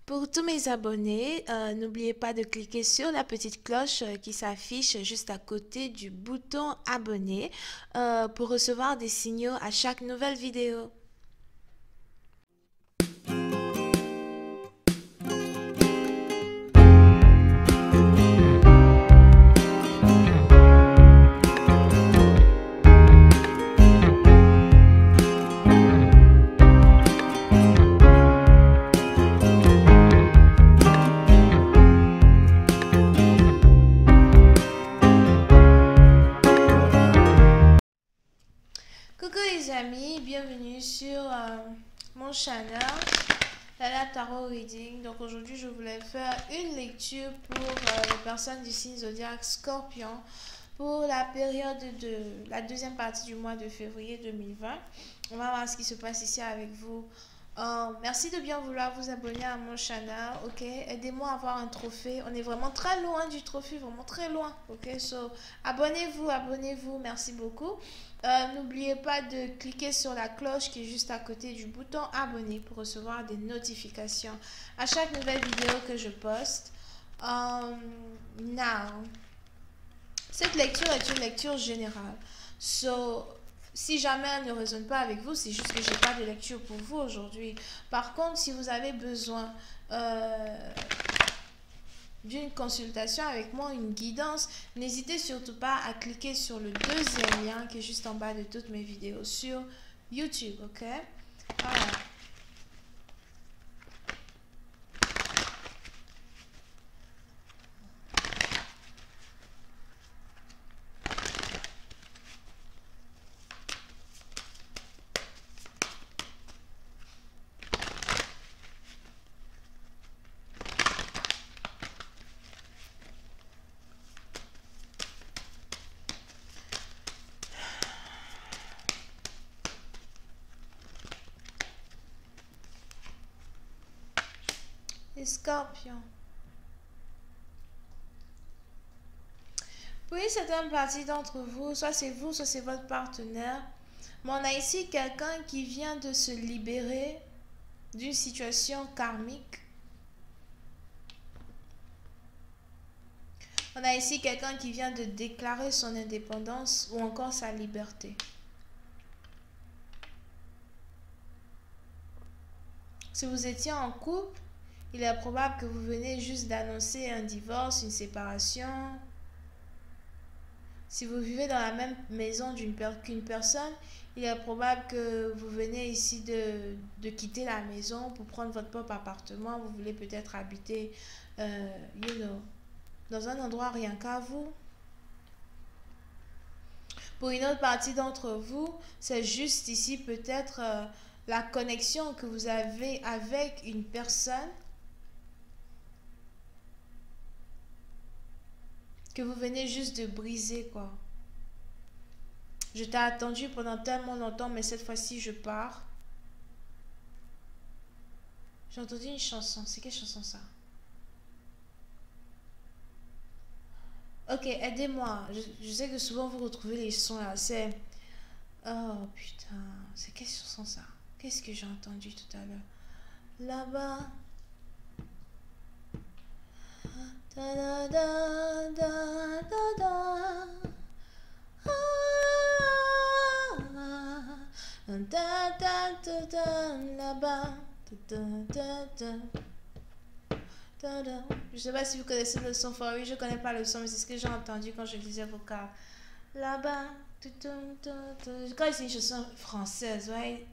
Pour tous mes abonnés, n'oubliez pas de cliquer sur la petite cloche qui s'affiche juste à côté du bouton abonner pour recevoir des signaux à chaque nouvelle vidéo. Coucou les amis, bienvenue sur mon channel Lala Tarot Reading. Donc aujourd'hui je voulais faire une lecture pour les personnes du signe zodiaque Scorpion pour la période de la deuxième partie du mois de février 2020. On va voir ce qui se passe ici avec vous. Merci de bien vouloir vous abonner à mon channel, ok? Aidez-moi à avoir un trophée. On est vraiment très loin du trophée, vraiment très loin, ok? So, abonnez-vous, merci beaucoup. N'oubliez pas de cliquer sur la cloche qui est juste à côté du bouton abonner pour recevoir des notifications à chaque nouvelle vidéo que je poste. Now, cette lecture est une lecture générale. So, si jamais elle ne résonne pas avec vous, c'est juste que je n'ai pas de lecture pour vous aujourd'hui. Par contre, si vous avez besoin d'une consultation avec moi, une guidance, n'hésitez surtout pas à cliquer sur le deuxième lien qui est juste en bas de toutes mes vidéos sur YouTube, ok? Voilà. Les scorpions. Pour une certaine partie d'entre vous, soit c'est votre partenaire, mais on a ici quelqu'un qui vient de se libérer d'une situation karmique. On a ici quelqu'un qui vient de déclarer son indépendance ou encore sa liberté. Si vous étiez en couple, il est probable que vous venez juste d'annoncer un divorce, une séparation. Si vous vivez dans la même maison qu'une personne, il est probable que vous venez ici de quitter la maison pour prendre votre propre appartement. Vous voulez peut-être habiter, dans un endroit rien qu'à vous. Pour une autre partie d'entre vous, c'est juste ici peut-être la connexion que vous avez avec une personne que vous venez juste de briser, quoi. Je t'ai attendu pendant tellement longtemps, mais cette fois-ci, je pars. J'ai entendu une chanson. C'est quelle chanson, ça? Ok, aidez-moi. Je sais que souvent, vous retrouvez les sons là. C'est... Oh, putain. C'est quelle chanson, ça? Qu'est-ce que j'ai entendu tout à l'heure? Là-bas. Da, da, da, da, da, da. Là-bas. Je sais pas si vous connaissez le son for oui, je connais pas le son, mais c'est ce que j'ai entendu quand je lisais vos cartes. Là-bas. Quand c'est une chanson française, ouais,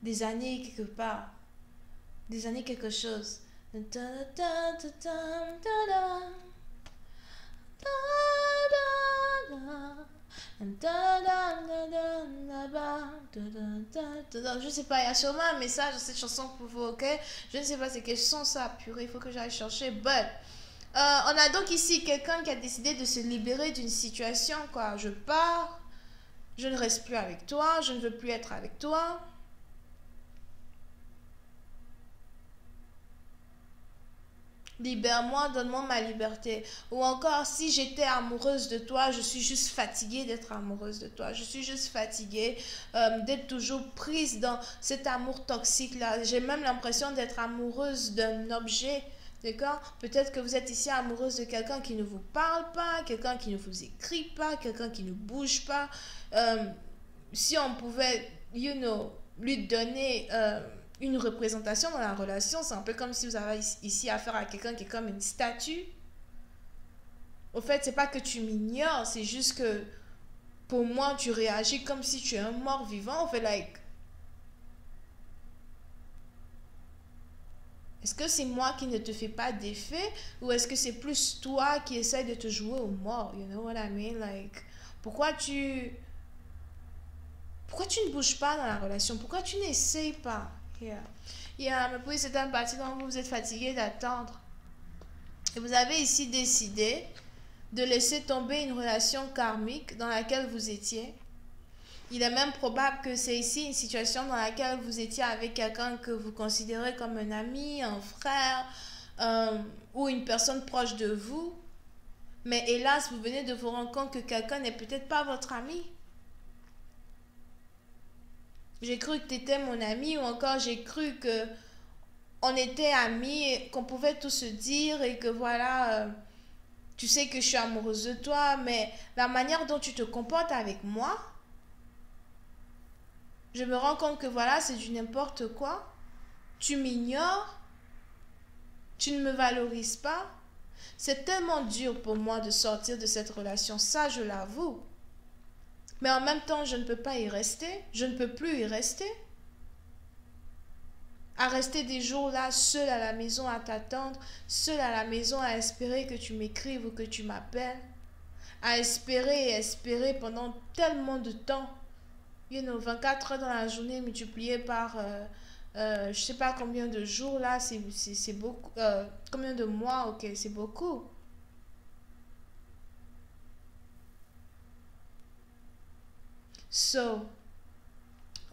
des années quelque part, des années quelque chose. Je sais pas, il y a sûrement un message dans cette chanson pour vous, ok? Je ne sais pas c'est quel son ça, purée, il faut que j'aille chercher. But, on a donc ici quelqu'un qui a décidé de se libérer d'une situation, quoi. Je pars, je ne reste plus avec toi, je ne veux plus être avec toi. Libère-moi, donne-moi ma liberté. Ou encore, si j'étais amoureuse de toi, je suis juste fatiguée d'être amoureuse de toi. Je suis juste fatiguée d'être toujours prise dans cet amour toxique-là. J'ai même l'impression d'être amoureuse d'un objet. D'accord? Peut-être que vous êtes ici amoureuse de quelqu'un qui ne vous parle pas, quelqu'un qui ne vous écrit pas, quelqu'un qui ne bouge pas. Si on pouvait, lui donner une représentation dans la relation, c'est un peu comme si vous avez ici affaire à quelqu'un qui est comme une statue. Au fait, c'est pas que tu m'ignores, c'est juste que pour moi, tu réagis comme si tu es un mort vivant. En fait, like, est-ce que c'est moi qui ne te fais pas d'effet ou est-ce que c'est plus toi qui essaies de te jouer au mort? You know what I mean? Like, pourquoi tu ne bouges pas dans la relation? Pourquoi tu n'essayes pas? Mais puis c'est un parti dont vous êtes fatigué d'attendre. Et vous avez ici décidé de laisser tomber une relation karmique dans laquelle vous étiez. Il est même probable que c'est ici une situation dans laquelle vous étiez avec quelqu'un que vous considérez comme un ami, un frère ou une personne proche de vous. Mais hélas, vous venez de vous rendre compte que quelqu'un n'est peut-être pas votre ami. J'ai cru que tu étais mon ami ou encore j'ai cru que on était amis et qu'on pouvait tout se dire et que voilà, tu sais que je suis amoureuse de toi, mais la manière dont tu te comportes avec moi, je me rends compte que voilà, c'est du n'importe quoi. Tu m'ignores, tu ne me valorises pas. C'est tellement dur pour moi de sortir de cette relation, ça je l'avoue. Mais en même temps, je ne peux pas y rester, je ne peux plus y rester. À rester des jours là, seul à la maison à t'attendre, seul à la maison à espérer que tu m'écrives ou que tu m'appelles. À espérer et espérer pendant tellement de temps. 24 heures dans la journée multiplié par je sais pas combien de jours là, c'est beaucoup. Combien de mois, ok, c'est beaucoup. So,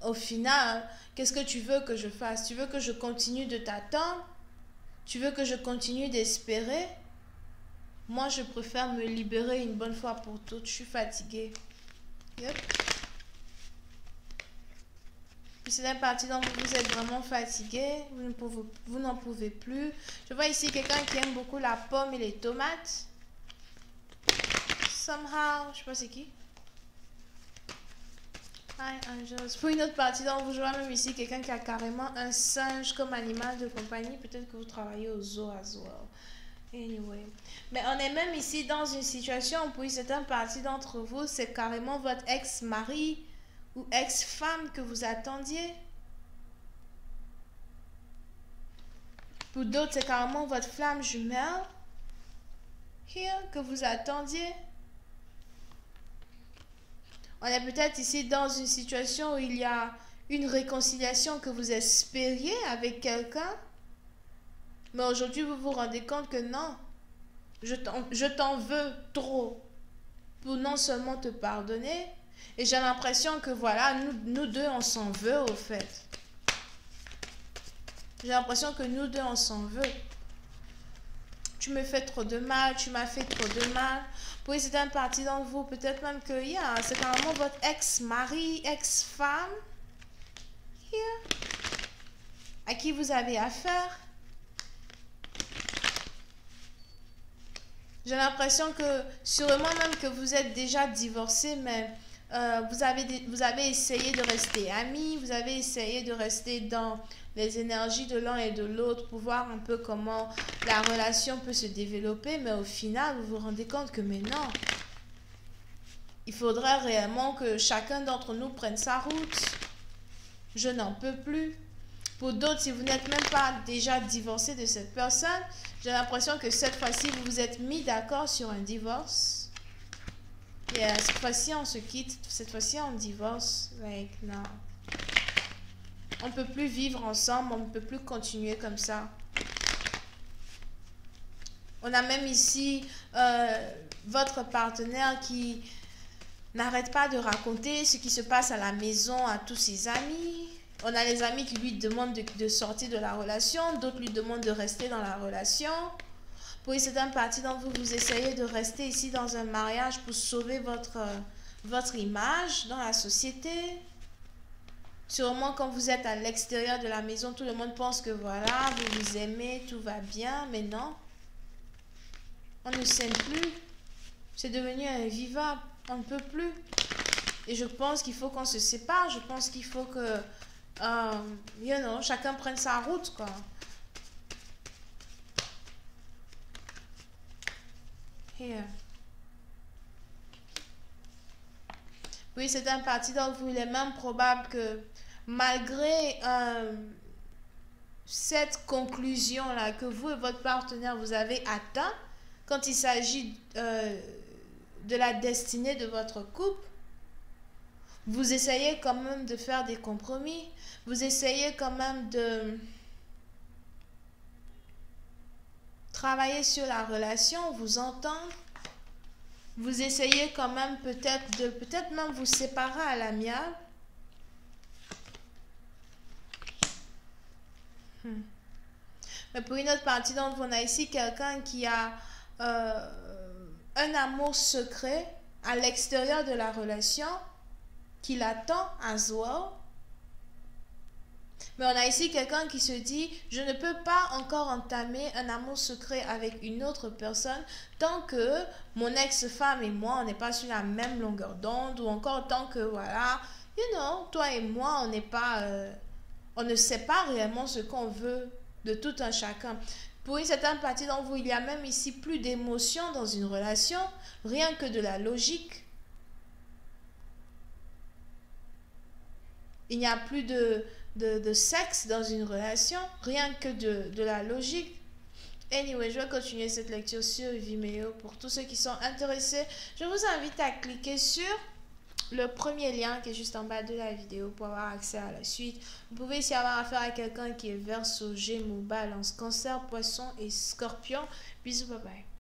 au final, qu'est-ce que tu veux que je fasse? Tu veux que je continue de t'attendre? Tu veux que je continue d'espérer? Moi, je préfère me libérer une bonne fois pour toutes. Je suis fatiguée. Yep. C'est la partie dont vous êtes vraiment fatigué, vous n'en pouvez plus. Je vois ici quelqu'un qui aime beaucoup la pomme et les tomates. Somehow, je sais pas c'est qui. Hi, Angels. Pour une autre partie dont vous jouez même ici quelqu'un qui a carrément un singe comme animal de compagnie. Peut-être que vous travaillez au zoo as well. Anyway. Mais on est même ici dans une situation où pour certaines parties d'entre vous, c'est carrément votre ex-mari ou ex-femme que vous attendiez. Pour d'autres, c'est carrément votre flamme jumelle que vous attendiez. On est peut-être ici dans une situation où il y a une réconciliation que vous espériez avec quelqu'un. Mais aujourd'hui, vous vous rendez compte que non. Je t'en veux trop pour non seulement te pardonner. Et j'ai l'impression que voilà, nous deux, on s'en veut au fait. J'ai l'impression que nous deux, on s'en veut. Tu me fais trop de mal, tu m'as fait trop de mal. Pour certaines parties d'entre vous, peut-être même que c'est carrément votre ex-mari, ex-femme à qui vous avez affaire. J'ai l'impression que, sûrement même que vous êtes déjà divorcé, mais vous avez essayé de rester amis, vous avez essayé de rester dans les énergies de l'un et de l'autre pour voir un peu comment la relation peut se développer, mais au final, vous vous rendez compte que mais non. Il faudrait réellement que chacun d'entre nous prenne sa route. Je n'en peux plus. Pour d'autres, si vous n'êtes même pas déjà divorcé de cette personne, j'ai l'impression que cette fois-ci, vous vous êtes mis d'accord sur un divorce. Et cette fois-ci, on se quitte. Cette fois-ci, on divorce. Like, non. On ne peut plus vivre ensemble. On ne peut plus continuer comme ça. On a même ici votre partenaire qui n'arrête pas de raconter ce qui se passe à la maison à tous ses amis. On a les amis qui lui demandent de sortir de la relation. D'autres lui demandent de rester dans la relation. Pour une certaine partie d'entre vous, vous essayez de rester ici dans un mariage pour sauver votre image dans la société. Sûrement quand vous êtes à l'extérieur de la maison, tout le monde pense que voilà, vous vous aimez, tout va bien, mais non. On ne s'aime plus. C'est devenu invivable. On ne peut plus. Et je pense qu'il faut qu'on se sépare. Je pense qu'il faut que, chacun prenne sa route, quoi. Here. Oui, c'est un parti d'entre vous. Il est même probable que malgré cette conclusion-là que vous et votre partenaire vous avez atteint, quand il s'agit de la destinée de votre couple, vous essayez quand même de faire des compromis. Vous essayez quand même de travailler sur la relation, vous entendre. Vous essayez quand même peut-être même vous séparer à l'amiable. Mais pour une autre partie d'entre vous, on a ici quelqu'un qui a un amour secret à l'extérieur de la relation, qui l'attend as well. Mais on a ici quelqu'un qui se dit, je ne peux pas encore entamer un amour secret avec une autre personne tant que mon ex-femme et moi, on n'est pas sur la même longueur d'onde, ou encore tant que, voilà, toi et moi, on n'est pas, on ne sait pas réellement ce qu'on veut de tout un chacun. Pour une certaine partie d'entre vous, il y a même ici plus d'émotion dans une relation, rien que de la logique. Il n'y a plus de sexe dans une relation, rien que de la logique. Anyway, je vais continuer cette lecture sur Vimeo. Pour tous ceux qui sont intéressés, je vous invite à cliquer sur le premier lien qui est juste en bas de la vidéo pour avoir accès à la suite. Vous pouvez ici avoir affaire à quelqu'un qui est Verseau, Gémeaux, Balance, Cancer, Poisson et Scorpion. Bisous, bye bye.